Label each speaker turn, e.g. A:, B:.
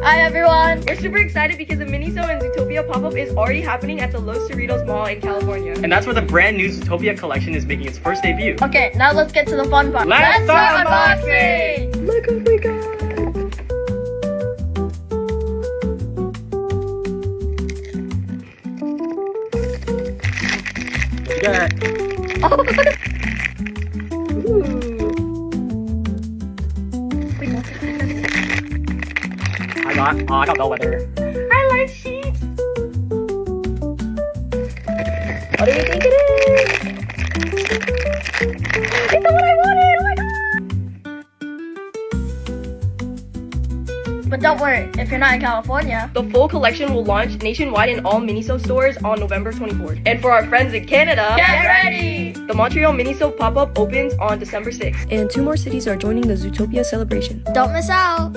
A: Hi everyone!
B: We're super excited because the Miniso and Zootopia pop-up is already happening at the Los Cerritos Mall in California.
C: And that's where the brand new Zootopia collection is making its first debut.
A: Okay, now let's get to the fun part.
C: Let's
A: start
C: start
A: unboxing!
B: Look what we got!
C: Yeah. I got Bellwether.
B: I like sheets!
A: What do you think it is? It's the one I wanted! Oh my god! But don't worry, if you're not in California,
B: The full collection will launch nationwide in all Miniso stores on November 24th. And for our friends in Canada,
A: get ready!
B: the Montreal Miniso pop-up opens on December 6th.
D: And 2 more cities are joining the Zootopia celebration.
A: Don't miss out!